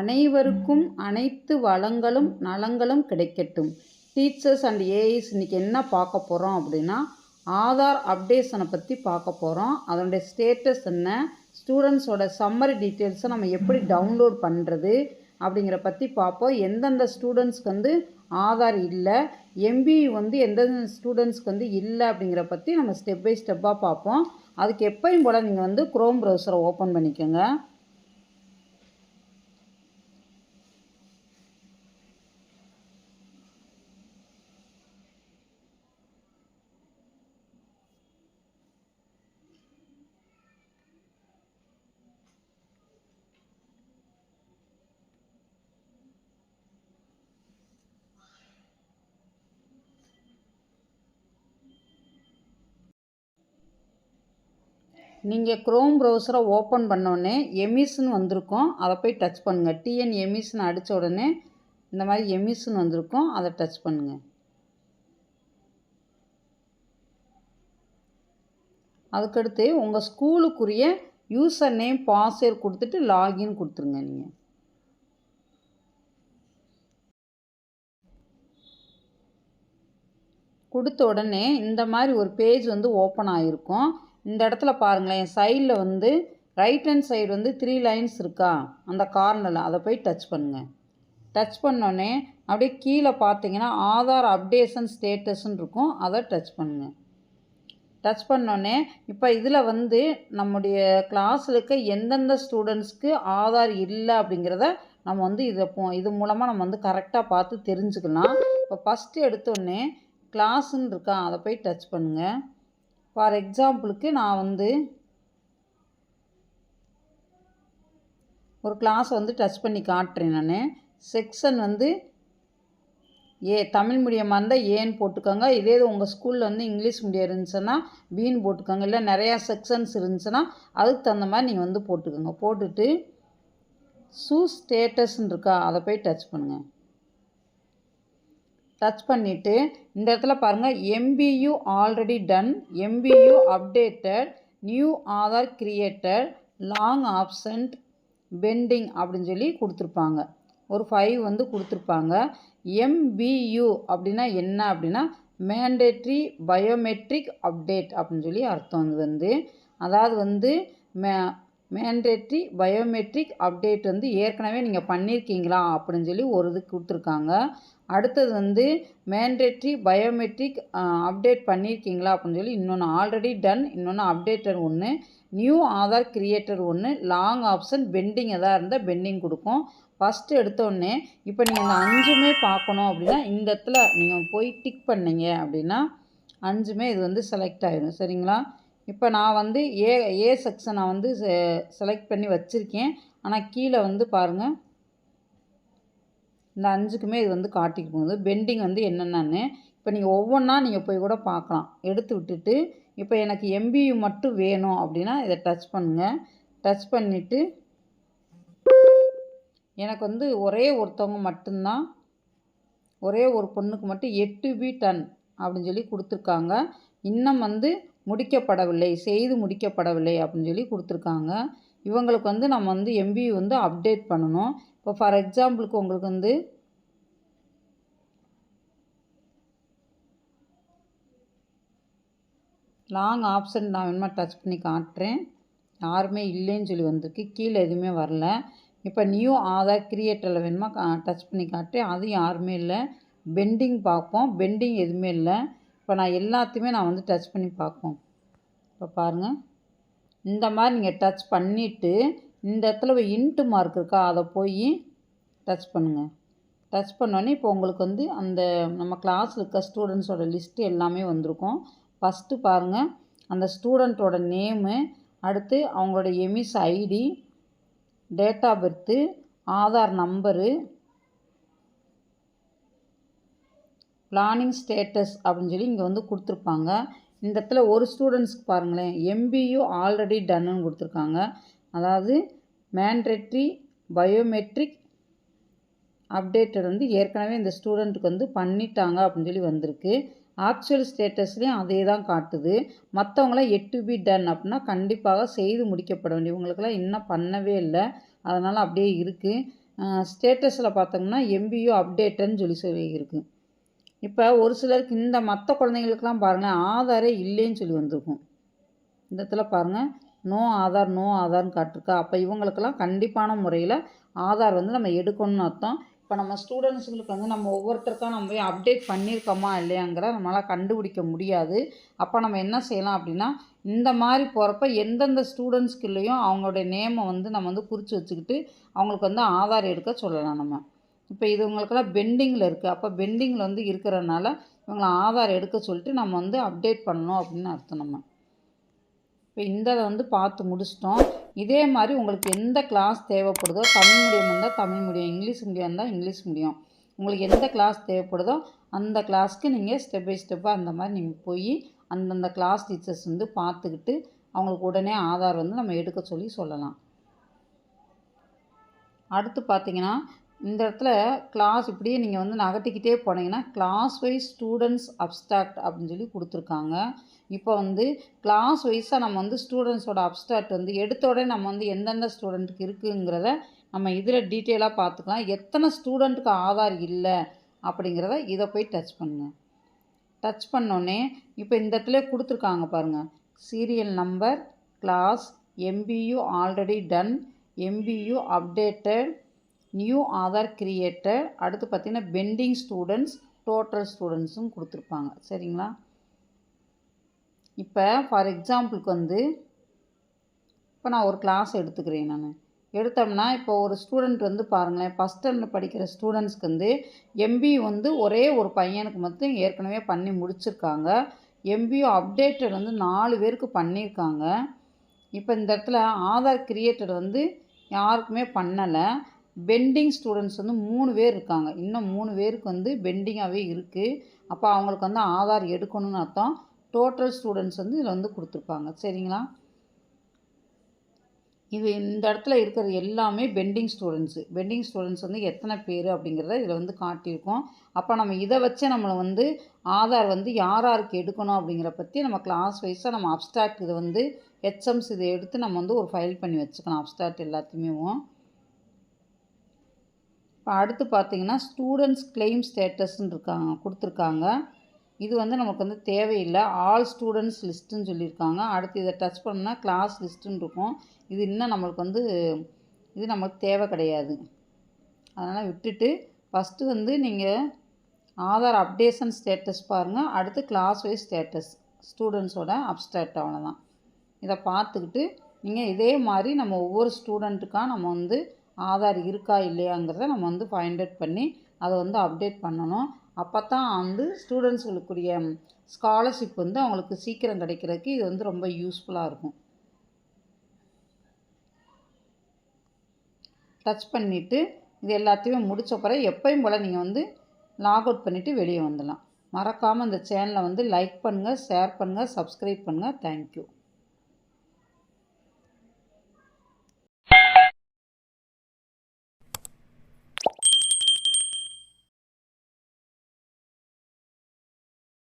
அனைவருக்கும் அனைத்து வளங்களும் நலங்களும் கிடைக்கட்டும். டீச்சர்ஸ் அண்ட் ஏஐஸ் இன்றைக்கி என்ன பார்க்க போகிறோம் அப்படின்னா, ஆதார் அப்டேஷனை பற்றி பார்க்க போகிறோம். அதனுடைய ஸ்டேட்டஸ் என்ன, ஸ்டூடெண்ட்ஸோட சம்மரி டீட்டெயில்ஸை நம்ம எப்படி டவுன்லோட் பண்ணுறது அப்படிங்கிற பற்றி பார்ப்போம். எந்தெந்த ஸ்டூடெண்ட்ஸ்க்கு வந்து ஆதார் இல்லை, எம்பிஇ வந்து எந்தெந்த ஸ்டூடெண்ட்ஸ்க்கு வந்து இல்லை அப்படிங்கிற பற்றி நம்ம ஸ்டெப் பை ஸ்டெப்பாக பார்ப்போம். அதுக்கு எப்பயும் போல் நீங்கள் வந்து குரோம் ப்ரௌசரை ஓப்பன் பண்ணிக்கோங்க. நீங்கள் க்ரோம் ப்ரௌசரை ஓப்பன் பண்ணோடனே எமிஸ்ன்னு வந்திருக்கும், அதை போய் டச் பண்ணுங்கள். டிஎன் எமிஸ்ன்னு அடித்த உடனே இந்த மாதிரி எமிஸ்ன்னு வந்திருக்கும், அதை டச் பண்ணுங்கள். அதுக்கடுத்து உங்கள் ஸ்கூலுக்குரிய யூசர் நேம் பாஸ்வேர்ட் கொடுத்துட்டு லாகின் கொடுத்துருங்க. நீங்கள் கொடுத்த உடனே இந்த மாதிரி ஒரு பேஜ் வந்து ஓப்பன் ஆகிருக்கும். இந்த இடத்துல பாருங்களேன், சைடில் வந்து ரைட் ஹேண்ட் சைடு வந்து 3 லைன்ஸ் இருக்கா, அந்த கார்னரில் அதை போய் டச் பண்ணுங்கள். டச் பண்ணோடனே அப்படியே கீழே பார்த்தீங்கன்னா ஆதார் அப்டேஷன் ஸ்டேட்டஸ்ன்னு இருக்கும், அதை டச் பண்ணுங்கள். டச் பண்ணோடனே இப்போ இதில் வந்து நம்முடைய கிளாஸில் இருக்க எந்தெந்த ஸ்டூடெண்ட்ஸ்க்கு ஆதார் இல்லை அப்படிங்கிறத நம்ம வந்து இது மூலமாக நம்ம வந்து கரெக்டாக பார்த்து தெரிஞ்சுக்கலாம். இப்போ ஃபஸ்ட்டு எடுத்தோடனே கிளாஸுன்னு இருக்கா, அதை போய் டச் பண்ணுங்கள். ஃபார் எக்ஸாம்பிளுக்கு நான் வந்து ஒரு கிளாஸ் வந்து டச் பண்ணி காட்டுறேன். நான் செக்ஷன் வந்து தமிழ் மீடியமாக இருந்தால் ஏன்னு போட்டுக்கோங்க. இதே உங்கள் ஸ்கூலில் வந்து இங்கிலீஷ் மீடியம் இருந்துச்சுன்னா பின்னு போட்டுக்கோங்க. இல்லை நிறையா செக்ஷன்ஸ் இருந்துச்சுன்னா அதுக்கு தகுந்த மாதிரி நீங்கள் வந்து போட்டுக்கோங்க. போட்டுட்டு ஸ்டேட்டஸ்ன்னு இருக்கா, அதை போய் டச் பண்ணுங்கள். டச் பண்ணிவிட்டு இந்த இடத்துல பாருங்கள், MBU already done, MBU updated, new Aadhaar created, long absent, pending அப்படின்னு சொல்லி கொடுத்துருப்பாங்க. ஒரு 5 வந்து கொடுத்துருப்பாங்க. எம்பியு அப்படின்னா என்ன அப்படின்னா மேண்டேட்ரி பயோமெட்ரிக் அப்டேட் அப்படின்னு சொல்லி அர்த்தம். வந்து அதாவது வந்து மேண்டேட்ரி பயோமெட்ரிக் அப்டேட் வந்து ஏற்கனவே நீங்கள் பண்ணியிருக்கீங்களா அப்படின்னு சொல்லி ஒரு இது கொடுத்துருக்காங்க. அடுத்தது வந்து மேண்டேட்ரி பயோமெட்ரிக் அப்டேட் பண்ணியிருக்கீங்களா அப்படின்னு சொல்லி இன்னொன்று ஆல்ரெடி டன், இன்னொன்று அப்டேட்டட் ஒன்று, நியூ ஆதார் கிரியேட்டர் ஒன்று, லாங் ஆப்ஷன், பெண்டிங் எதாவது இருந்தால் பெண்டிங் கொடுக்கும். ஃபஸ்ட்டு எடுத்தோடனே இப்போ நீங்கள் இந்த 5மே பார்க்கணும் அப்படின்னா இந்த இடத்துல நீங்கள் போய் டிக் பண்ணிங்க அப்படின்னா 5மே இது வந்து செலக்ட் ஆகிடும். சரிங்களா? இப்போ நான் வந்து ஏ செக்ஷனை வந்து செலக்ட் பண்ணி வச்சுருக்கேன். ஆனால் கீழே வந்து பாருங்கள், இந்த 5க்குமே இது வந்து காட்டிட்டு போகுது. பெண்டிங் வந்து என்னென்னு இப்போ நீங்கள் ஒவ்வொன்றா நீங்கள் போய் கூட பார்க்கலாம். எடுத்து விட்டுட்டு இப்போ எனக்கு எம்பியு மட்டும் வேணும் அப்படின்னா இதை டச் பண்ணுங்கள். டச் பண்ணிவிட்டு எனக்கு வந்து ஒரே ஒருத்தவங்க மட்டும்தான், ஒரே ஒரு பொண்ணுக்கு மட்டும் 8B டன் அப்படின்னு சொல்லி கொடுத்துருக்காங்க. இன்னும் வந்து முடிக்கப்படவில்லை, செய்து முடிக்கப்படவில்லை அப்படின்னு சொல்லி கொடுத்துருக்காங்க. இவங்களுக்கு வந்து நம்ம வந்து எம்பியு வந்து அப்டேட் பண்ணணும். இப்போ ஃபார் எக்ஸாம்பிளுக்கு உங்களுக்கு வந்து லாங் ஆப்ஷன் நான் வேணுமா டச் பண்ணி காட்டுறேன். யாருமே இல்லைன்னு சொல்லி வந்திருக்கு, கீழே எதுவுமே வரல. இப்போ நியூ ஆதார் கிரியேட்டரில் வேணுமா டச் பண்ணி காட்டுறேன், அது யாருமே இல்லை. பெண்டிங் பார்ப்போம், பெண்டிங் எதுவுமே இல்லை. இப்போ நான் எல்லாத்தையுமே நான் வந்து டச் பண்ணி பார்ப்போம். இப்போ பாருங்கள், இந்த மாதிரி நீங்கள் டச் பண்ணிவிட்டு இந்த இடத்துல இன்ட்டு மார்க் இருக்கா, அதை போய் டச் பண்ணுங்கள். டச் பண்ணோன்னே இப்போ உங்களுக்கு வந்து அந்த நம்ம கிளாஸில் இருக்க ஸ்டூடெண்ட்ஸோட லிஸ்ட்டு எல்லாமே வந்திருக்கும். ஃபஸ்ட்டு பாருங்கள், அந்த ஸ்டூடெண்ட்டோட நேமு, அடுத்து அவங்களோட EMIS ID, date of birth, Aadhaar number, planning status அப்படின்னு சொல்லி இங்கே வந்து கொடுத்துருப்பாங்க. இந்த இடத்துல ஒரு ஸ்டூடெண்ட்ஸ்க்கு பாருங்களேன், எம்பியு ஆல்ரெடி டன்னு கொடுத்துருக்காங்க. அதாவது மேண்டேட்ரி பயோமெட்ரிக் அப்டேட்டட் வந்து ஏற்கனவே இந்த ஸ்டூடெண்ட்டுக்கு வந்து பண்ணிட்டாங்க அப்படின்னு சொல்லி வந்திருக்கு. ஆக்சுவல் ஸ்டேட்டஸ்லேயும் அதே தான் காட்டுது. மற்றவங்களாம் 8B டன் அப்படின்னா கண்டிப்பாக செய்து முடிக்கப்பட வேண்டிய, இவங்களுக்கெல்லாம் இன்னும் பண்ணவே இல்லை, அதனால் அப்படியே இருக்குது. ஸ்டேட்டஸில் பார்த்தோம்னா எம்பியூ அப்டேட்டட்னு சொல்லியிருக்கு. இப்போ ஒரு சிலருக்கு இந்த மற்ற குழந்தைங்களுக்கெலாம் பாருங்களேன் ஆதாரே இல்லைன்னு சொல்லி வந்திருக்கும். இந்த இடத்துல பாருங்கள் நோ ஆதார்னு காட்டிருக்கா. அப்போ இவங்களுக்கெல்லாம் கண்டிப்பான முறையில் ஆதார் வந்து நம்ம எடுக்கணும்னு அர்த்தம். இப்போ நம்ம ஸ்டூடெண்ட்ஸுங்களுக்கு வந்து நம்ம ஒவ்வொருத்தருக்கா நம்ம போய் அப்டேட் பண்ணியிருக்கோமா இல்லையாங்கிற நம்மளால் கண்டுபிடிக்க முடியாது. அப்போ நம்ம என்ன செய்யலாம் அப்படின்னா இந்த மாதிரி போகிறப்ப எந்தெந்த ஸ்டூடெண்ட்ஸ்குள்ளேயும் அவங்களுடைய நேமை வந்து நம்ம வந்து குறித்து வச்சுக்கிட்டு அவங்களுக்கு வந்து ஆதார் எடுக்க சொல்லலாம் நம்ம. இப்போ இது இவங்களுக்கெல்லாம் பெண்டிங்கில் இருக்குது. அப்போ பெண்டிங்கில் வந்து இருக்கிறனால இவங்களை ஆதார் எடுக்க சொல்லிட்டு நம்ம வந்து அப்டேட் பண்ணணும் அப்படின்னு அர்த்தம் நம்ம. இப்போ இந்த வந்து பார்த்து முடிச்சிட்டோம். இதே மாதிரி உங்களுக்கு எந்த கிளாஸ் தேவைப்படுதோ தமிழ் மீடியம் இருந்தால் தமிழ் மீடியம், இங்கிலீஷ் மீடியம் இருந்தால் இங்கிலீஷ் மீடியம், உங்களுக்கு எந்த கிளாஸ் தேவைப்படுதோ அந்த கிளாஸ்க்கு நீங்கள் ஸ்டெப் பை ஸ்டெப்பாக அந்த மாதிரி நீங்கள் போய் அந்தந்த கிளாஸ் டீச்சர்ஸ் வந்து பார்த்துக்கிட்டு அவங்களுக்கு உடனே ஆதார் வந்து நம்ம எடுக்க சொல்லலாம். அடுத்து பார்த்தீங்கன்னா இந்த இடத்துல கிளாஸ் இப்படியே நீங்கள் வந்து நகட்டிக்கிட்டே போனீங்கன்னா கிளாஸ் வைஸ் ஸ்டூடெண்ட்ஸ் அப்ஸ்ட்ராக்ட் அப்படின்னு சொல்லி கொடுத்துருக்காங்க. இப்போ வந்து கிளாஸ் வைஸாக நம்ம வந்து ஸ்டூடெண்ட்ஸோட அப்ஸ்ட்ராக்ட் வந்து எடுத்த உடனே நம்ம வந்து எந்தெந்த ஸ்டூடெண்ட்டுக்கு இருக்குங்கிறத நம்ம இதில் டீட்டெயிலாக பார்த்துக்கலாம். எத்தனை ஸ்டூடெண்ட்டுக்கு ஆதார் இல்லை அப்படிங்கிறத இதை போய் டச் பண்ணுங்கள். டச் பண்ணோடனே இப்போ இந்த இடத்துல கொடுத்துருக்காங்க பாருங்கள், serial number, class, MBU already done, MBU updated, new Aadhaar created, அடுத்து பார்த்திங்கன்னா பெண்டிங் ஸ்டூடெண்ட்ஸ், டோட்டல் ஸ்டூடெண்ட்ஸும் கொடுத்துருப்பாங்க. சரிங்களா? இப்போ ஃபார் எக்ஸாம்பிளுக்கு வந்து இப்போ நான் ஒரு கிளாஸ் எடுத்துக்கிறேன். நான் எடுத்தோம்னா இப்போ ஒரு ஸ்டூடெண்ட் வந்து பாருங்களேன், ஃபஸ்ட் ஸ்டாண்டர்ட் படிக்கிற ஸ்டூடெண்ட்ஸ்க்கு வந்து எம்பியூ வந்து ஒரே ஒரு பையனுக்கு மட்டும் ஏற்கனவே பண்ணி முடிச்சிருக்காங்க. எம்பியூ அப்டேட்டட் வந்து 4 பேருக்கு பண்ணியிருக்காங்க. இப்போ இந்த இடத்துல ஆதார் கிரியேட்டட் வந்து யாருக்குமே பண்ணலை. பெண்டிங் ஸ்டூடெண்ட்ஸ் வந்து 3 பேர் இருக்காங்க. இன்னும் 3 பேருக்கு வந்து பெண்டிங்காகவே இருக்குது. அப்போ அவங்களுக்கு வந்து ஆதார் எடுக்கணும்னு அர்த்தம். டோட்டல் ஸ்டூடெண்ட்ஸ் வந்து இதில் வந்து கொடுத்துருப்பாங்க. சரிங்களா? இது இந்த இடத்துல இருக்கிற எல்லாமே பெண்டிங் ஸ்டூடெண்ட்ஸ் வந்து எத்தனை பேர் அப்படிங்கிறத இதில் வந்து காட்டியிருக்கோம். அப்போ நம்ம இதை வச்சு நம்மளை வந்து ஆதார் வந்து யாருக்கு எடுக்கணும் அப்படிங்கிற பற்றி நம்ம கிளாஸ் வைஸாக நம்ம அப்ஸ்ட்ராக்ட் இதை வந்து ஹெச்எம்ஸ் இதை எடுத்து நம்ம வந்து ஒரு ஃபைல் பண்ணி வச்சுக்கலாம் அப்ஸ்ட்ராக்ட் எல்லாத்தையுமே. இப்போ அடுத்து பார்த்திங்கன்னா ஸ்டூடெண்ட்ஸ் கிளைம் ஸ்டேட்டஸ்ன்னு கொடுத்துருக்காங்க. இது வந்து நமக்கு வந்து தேவையில்லை. ஆல் ஸ்டூடெண்ட்ஸ் லிஸ்ட்டுன்னு சொல்லியிருக்காங்க. அடுத்து இதை டச் பண்ணோம்னா கிளாஸ் லிஸ்ட்டுன்னு இருக்கும். இது இன்னும் நம்மளுக்கு வந்து இது நமக்கு தேவை கிடையாது. அதனால் விட்டுட்டு ஃபஸ்ட்டு வந்து நீங்கள் ஆதார் அப்டேஷன் ஸ்டேட்டஸ் பாருங்கள். அடுத்து கிளாஸ் வைஸ் ஸ்டேட்டஸ் ஸ்டூடெண்ட்ஸோட அப்ஸ்ட்ராக்ட், அவ்வளோதான். இதை பார்த்துக்கிட்டு நீங்கள் இதே மாதிரி நம்ம ஒவ்வொரு ஸ்டூடெண்ட்டுக்காக நம்ம வந்து ஆதார் இருக்கா இல்லையாங்கிறத நம்ம வந்து ஃபைண்ட் அவுட் பண்ணி அதை வந்து அப்டேட் பண்ணணும். அப்போ தான் வந்து ஸ்டூடெண்ட்ஸுகளுக்குரிய ஸ்காலர்ஷிப் வந்து அவங்களுக்கு சீக்கிரம் கிடைக்கிறதுக்கு இது வந்து ரொம்ப யூஸ்ஃபுல்லாக இருக்கும். டச் பண்ணிவிட்டு இது எல்லாத்தையுமே முடித்த பிறகு எப்பயும் போல் நீங்கள் வந்து லாக் அவுட் பண்ணிவிட்டு வெளியே வந்துடலாம். மறக்காமல் இந்த சேனலை வந்து லைக் பண்ணுங்கள், ஷேர் பண்ணுங்கள், சப்ஸ்கிரைப் பண்ணுங்கள். தேங்க்யூ.